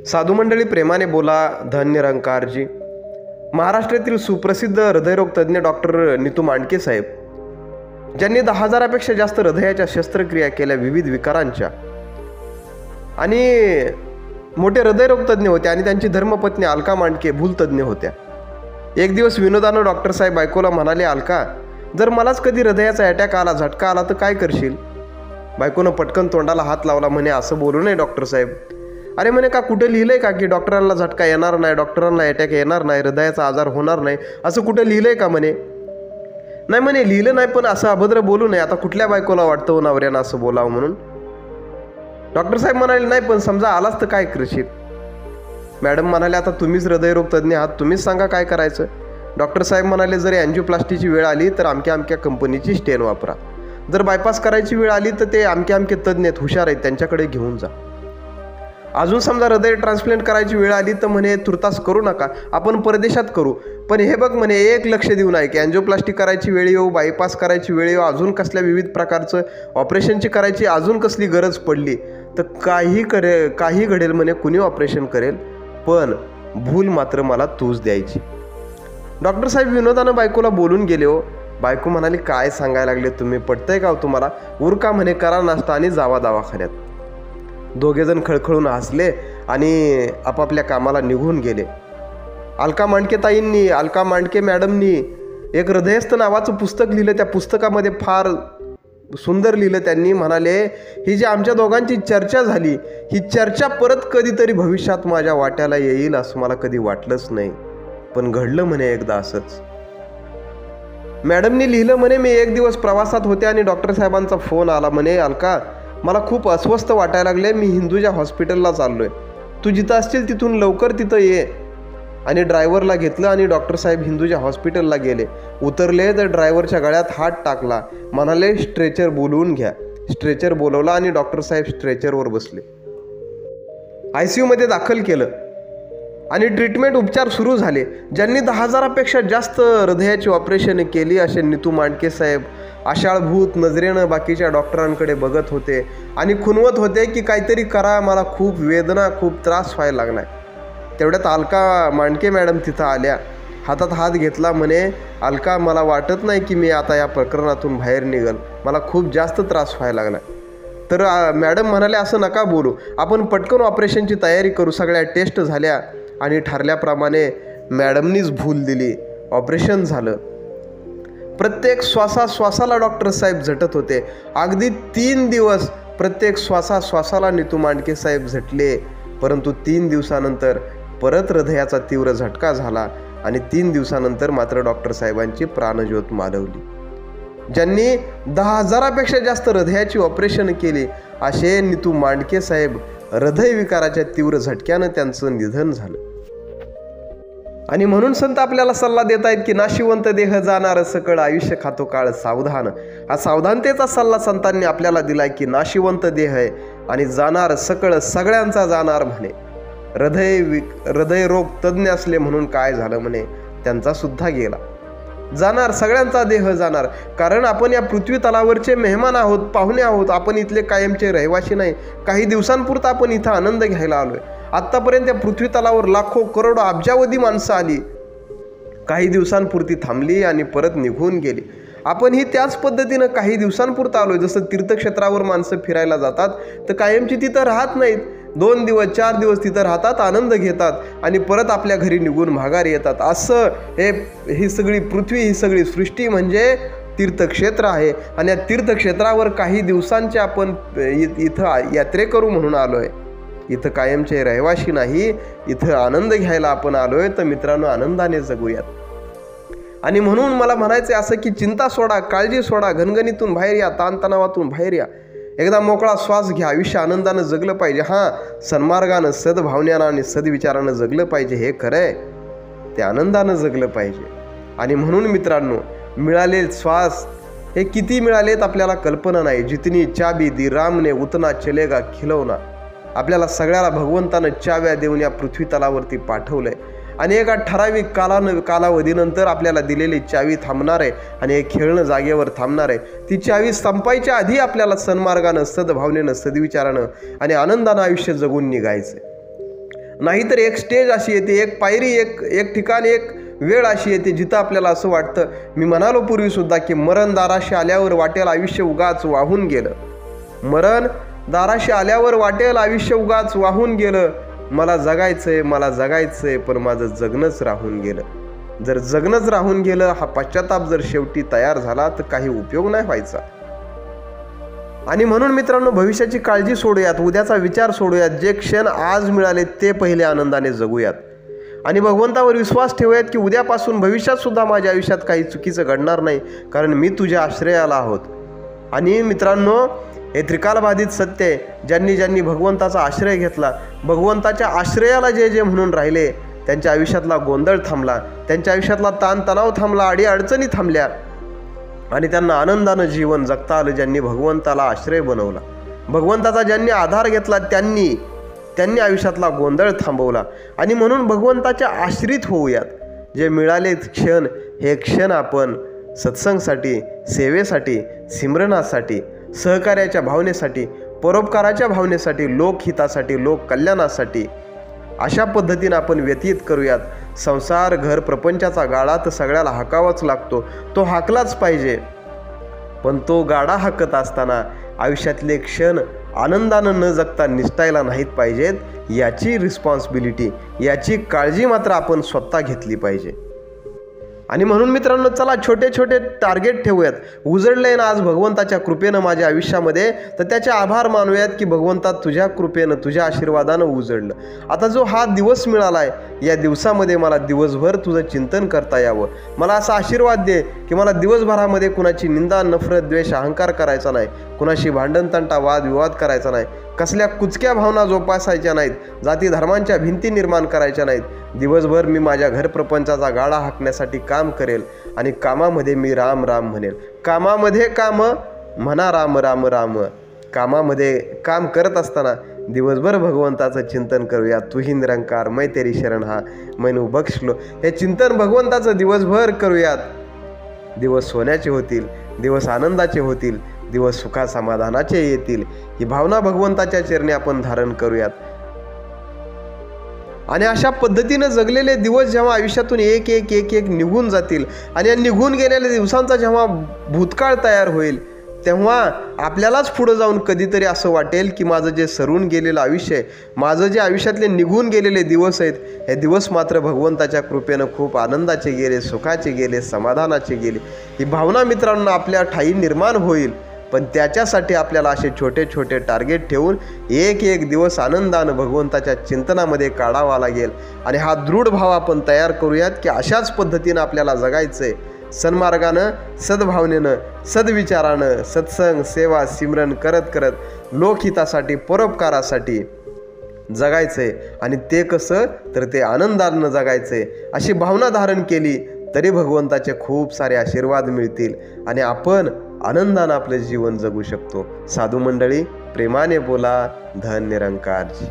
साधू मंडळी, प्रेमाने बोला, धन निरंकारजी. महाराष्ट्रातील सुप्रसिद्ध हृदयरोग तज्ज्ञ डॉक्टर नीतू मांडके साहेब, ज्यांनी 10,000पेक्षा जास्त हृदयाच्या शस्त्रक्रिया केल्या विविध विकारांच्या, आणि मोठे हृदयरोग तज्ज्ञ होते. आणि त्यांची धर्मपत्नी अलका मांडके भूलतज्ज्ञ होत्या. एक दिवस विनोदानं डॉक्टर साहेब बायकोला म्हणाले, अलका, जर मलाच कधी हृदयाचा अटॅक आला, झटका आला तर काय करशील? बायकोनं पटकन तोंडाला हात लावला. म्हणे, असं बोलू नये डॉक्टर साहेब. अरे म्हणे, का कुठं लिहिलंय का की डॉक्टरांना झटका येणार नाही, डॉक्टरांना अटॅक येणार नाही, हृदयाचा आजार होणार नाही, असं कुठं लिहिलंय का? म्हणे, नाही म्हणे, लिहिलं नाही, पण असं अभद्र बोलू नये. आता कुठल्या बायकोला वाटतं नवऱ्यानं असं बोलावं म्हणून? डॉक्टर साहेब म्हणाले, नाही, पण समजा आलाच तर काय करशील? मॅडम म्हणाले, आता तुम्हीच हृदयरोग तज्ज्ञ आहात, तुम्हीच सांगा काय करायचं. डॉक्टर साहेब म्हणाले, जर अँजिओप्लास्टीची वेळ आली तर अमक्या कंपनीची स्टेन वापरा. जर बायपास करायची वेळ आली तर ते अमके तज्ज्ञ आहेत, हुशार आहेत, त्यांच्याकडे घेऊन जा. अजून समजा हृदय ट्रान्सप्लांट करायची वेळ आली तर म्हणे, तुर्तास करू नका, आपण परदेशात करू. पण हे बघ म्हणे, एक लक्ष देऊ नये की अँजिओप्लास्टी करायची वेळ येऊ, बायपास करायची वेळ येऊ, अजून कसल्या विविध प्रकारचं ऑपरेशनची करायची अजून कसली गरज पडली तर काही घडेल म्हणे, कुणी ऑपरेशन करेल, पण भूल मात्र मला तूच द्यायची. डॉक्टर साहेब विनोदानं बायकोला बोलून गेले. हो, बायको म्हणाली, काय सांगायला लागले तुम्ही, पटतंय का तुम्हाला? उरका म्हणे, करा नाश्ता आणि जावा दवाखान्यात. दोघेजण खळखळून हसले आणि आपापल्या कामाला निघून गेले. अलका मांडके मॅडमनी एक हृदयस्थ नावाचं पुस्तक लिहिलं. त्या पुस्तकामध्ये फार सुंदर लिहिलं त्यांनी. म्हणाले, ही जी आमच्या दोघांची चर्चा झाली, ही चर्चा परत कधीतरी भविष्यात माझ्या वाट्याला येईल असं मला कधी वाटलंच नाही, पण घडलं म्हणे एकदा असंच. मॅडमनी लिहिलं म्हणे, मी एक दिवस प्रवासात होते आणि डॉक्टर साहेबांचा फोन आला. म्हणे, अलका, मला खूप अस्वस्थ वाटायला लागले, मी हिंदूजा हॉस्पिटलला चाललोय, तू जिथं असशील तिथून लवकर तिथं ये. आणि ड्रायव्हरला घेतलं आणि डॉक्टर साहेब हिंदूजा हॉस्पिटलला गेले. उतरले तर ड्रायव्हरच्या गळ्यात हात टाकला. म्हणाले, स्ट्रेचर बोलवून घ्या. स्ट्रेचर बोलवला आणि डॉक्टर साहेब स्ट्रेचरवर बसले. ICU मध्ये दाखल केलं आणि ट्रीटमेंट उपचार सुरू झाले. ज्यांनी 10,000पेक्षा जास्त हृदयाची ऑपरेशन केली असे नीतू मांडके साहेब आशाळभूत नजरेनं बाकीच्या डॉक्टरांकडे बघत होते आणि खुणवत होते की काहीतरी करा, मला खूप वेदना, खूप त्रास व्हायला लागलाय. तेवढ्यात अलका मांडके मॅडम तिथं आल्या. हातात हात घेतला. म्हणे, अलका, मला वाटत नाही की मी आता या प्रकरणातून बाहेर निघल, मला खूप जास्त त्रास व्हायला लागला. तर मॅडम म्हणाले, असं नका बोलू, आपण पटकन ऑपरेशनची तयारी करू. सगळ्या टेस्ट झाल्या आणि ठरल्याप्रमाणे मॅडमनीच भूल दिली. ऑपरेशन झालं. प्रत्येक श्वासाला डॉक्टर साहेब झटत होते. अगदी 3 दिवस प्रत्येक श्वासाला नीतू मांडके साहेब झटले. परंतु 3 दिवसानंतर परत हृदयाचा तीव्र झटका झाला आणि 3 दिवसानंतर मात्र डॉक्टर साहेबांची प्राणज्योत मालवली. ज्यांनी 10,000पेक्षा जास्त हृदयाची ऑपरेशन केली असे नीतू मांडके साहेब हृदयविकाराच्या तीव्र झटक्यानं त्यांचं निधन झालं. आणि म्हणून संत आपल्याला सल्ला देत आहेत की नाशिवंत देह जाणार सकळ, आयुष्य खातो काळ सावधान. हा सावधानतेचा सल्ला संतांनी आपल्याला दिलाय की नाशिवंत देह आहे आणि जाणार सकळ, सगळ्यांचा जाणार म्हणे. हृदयरोग तज्ज्ञ असले म्हणून काय झालं म्हणे, त्यांचा सुद्धा गेला. जाणार, सगळ्यांचा देह जाणार. कारण आपण या पृथ्वी तलावरचे मेहमान आहोत, पाहुणे आहोत. आपण इथले कायमचे रहिवासी नाही. काही दिवसांपुरता आपण इथं आनंद घ्यायला आलोय. आत्तापर्यंत या पृथ्वी तलावर लाखो करोडो अब्जावधी माणसं आली, काही दिवसांपुरती थांबली आणि परत निघून गेली. आपणही त्याच पद्धतीनं काही दिवसांपुरतं आलोय. जसं तीर्थक्षेत्रावर माणसं फिरायला जातात तर कायमची तिथं राहत नाहीत, 2 दिवस 4 दिवस तिथं राहतात, आनंद घेतात आणि परत आपल्या घरी निघून माघारी येतात. असं ही सगळी पृथ्वी, ही सगळी सृष्टी म्हणजे तीर्थक्षेत्र आहे. आणि या तीर्थक्षेत्रावर काही दिवसांचे आपण इथं यात्रेकरू म्हणून आलोय. इथं कायमचे रहिवाशी नाही, इथं आनंद घ्यायला आपण आलोय. तर मित्रांनो, आनंदाने जगूयात. आणि म्हणून मला म्हणायचं असं की चिंता सोडा, काळजी सोडा, घनघनीतून बाहेर या, ताणतणावातून बाहेर या. एकदा मोकळा श्वास घ्या. आयुष्य आनंदानं जगलं पाहिजे. हां, सन्मार्गानं, सद्भावनेनं आणि सद्विचारानं जगलं पाहिजे, हे खरं आहे. ते आनंदानं जगलं पाहिजे. आणि म्हणून मित्रांनो, मिळाले श्वास हे किती मिळालेत आपल्याला कल्पना नाही. जितनी चाबी दी राम ने उतना चलेगा खिलौना. आपल्याला सगळ्याला भगवंतानं चाव्या देऊन या पृथ्वी तलावरती पाठवलंय आणि एका ठराविक कालावधीनंतर आपल्याला दिलेली चावी थांबणार आहे आणि हे खेळणं जागेवर थांबणार आहे. ती चावी संपायच्या आधी आपल्याला सन्मार्गानं, सद्भावनेनं, सद्विचारानं आणि आनंदानं आयुष्य जगून निघायचं. नाहीतर एक स्टेज अशी येते, एक पायरी, एक ठिकाण, एक वेळ अशी येते जिथं आपल्याला असं वाटतं, मी म्हणालो पूर्वीसुद्धा, की मरण दाराशी आल्यावर वाटेल आयुष्य उगाच वाहून गेलं. मरण दाराशी आल्यावर वाटेल आयुष्य उगाच वाहून गेलं. मला जगायचंय पण माझं जगणंच राहून गेलं. जर जगणंच राहून गेलं, हा पश्चाताप जर शेवटी तयार झाला तर काही उपयोग नाही व्हायचा. आणि म्हणून मित्रांनो, भविष्याची काळजी सोडूयात, उद्याचा विचार सोडूयात. जे क्षण आज मिळाले ते पहिले आनंदाने जगूयात आणि भगवंतावर विश्वास ठेवूयात की उद्यापासून भविष्यात सुद्धा माझ्या आयुष्यात काही चुकीचं घडणार नाही, कारण मी तुझ्या आश्रयाला आहोत. आणि मित्रांनो, हे त्रिकालबाधित सत्य आहे. ज्यांनी भगवंताचा आश्रय घेतला, भगवंताच्या आश्रयाला जे म्हणून राहिले, त्यांच्या आयुष्यातला गोंधळ थांबला, त्यांच्या आयुष्यातला ताणतणाव थांबला, अडीअडचणी थांबल्या आणि त्यांना आनंदानं जीवन जगता आलं. ज्यांनी भगवंताला आश्रय बनवला, भगवंताचा ज्यांनी आधार घेतला, त्यांनी आयुष्यातला गोंधळ थांबवला. आणि म्हणून भगवंताच्या आश्रित होऊयात. जे मिळाले क्षण, हे क्षण आपण सत्संगसाठी, सेवेसाठी, सिमरनासाठी, सहकार्याच्या भावनेसाठी, परोपकाराच्या भावनेसाठी, लोकहितासाठी, लोककल्याणासाठी अशा पद्धतीनं आपण व्यतीत करूयात. संसार, घर, प्रपंचाचा गाडा तर सगळ्याला हाकावाच लागतो, तो हाकलाच पाहिजे. पण तो गाडा हाकत असताना आयुष्यातले क्षण आनंदानं न जगता निसटायला नाहीत पाहिजेत. याची रिस्पॉन्सिबिलिटी, याची काळजी मात्र आपण स्वतः घेतली पाहिजे. आणि म्हणून मित्रांनो, चला छोटे छोटे टार्गेट ठेवूयात. उजळलंय ना आज भगवंताच्या कृपेनं माझ्या आयुष्यामध्ये, तर त्याचे आभार मानूयात की भगवंता तुझ्या कृपेनं, तुझ्या आशीर्वादानं उजळलं. आता जो हा दिवस मिळाला आहे, या दिवसामध्ये मला दिवसभर तुझं चिंतन करता यावं. मला असा आशीर्वाद दे की मला दिवसभरामध्ये कुणाची निंदा, नफरत, द्वेष, अहंकार करायचा नाही, कुणाशी भांडण, तंटा, वादविवाद करायचा नाही, कसल्या कुचक्या भावना जोपासायच्या नाहीत, जाती धर्मांच्या भिंती निर्माण करायच्या नाहीत. दिवसभर मी माझ्या घर प्रपंचाचा गाडा हाकण्यासाठी काम करेल आणि कामामध्ये मी राम राम म्हणेल. कामामध्ये काम म्हणा राम राम राम. कामामध्ये काम करत असताना दिवसभर भगवंताचं चिंतन करूया. तू ही निरंकार, मै तेरी शरण हा मैनू बक्षलो. हे चिंतन भगवंताचं दिवसभर करूयात. दिवस सोन्याचे होतील, दिवस आनंदाचे होतील, दिवस सुखा समाधानाचे येतील. ही भावना भगवंताच्या चरणी आपण धारण करूयात. आणि अशा पद्धतीनं जगलेले दिवस जेव्हा आयुष्यातून एक एक एक एक निघून जातील आणि या निघून गेलेल्या दिवसांचा जेव्हा भूतकाळ तयार होईल, तेव्हा आपल्यालाच पुढं जाऊन कधीतरी असं वाटेल की माझं जे सरून गेलेलं आयुष्य आहे, माझं जे आयुष्यातले निघून गेलेले दिवस आहेत, हे दिवस मात्र भगवंताच्या कृपेनं खूप आनंदाचे गेले, सुखाचे गेले, समाधानाचे गेले. ही भावना मित्रांनो आपल्या ठायी निर्माण होईल. पण त्याच्यासाठी आपल्याला असे छोटे छोटे टार्गेट ठेवून एक एक दिवस आनंदानं भगवंताच्या चिंतनामध्ये काढावा लागेल. आणि हा दृढ भाव आपण तयार करूयात की अशाच पद्धतीनं आपल्याला जगायचं आहे. सन्मार्गानं, सद्भावनेनं, सद्विचारानं, सत्संग, सेवा, सिमरन करत करत लोकहितासाठी, परोपकारासाठी जगायचं आहे. आणि ते कसं, तर ते आनंदानं जगायचं आहे. अशी भावना धारण केली तरी भगवंताचे खूप सारे आशीर्वाद मिळतील आणि आपण आनंदानं आपलं जीवन जगू शकतो. साधू मंडळी, प्रेमाने बोला. धन निरंकारजी.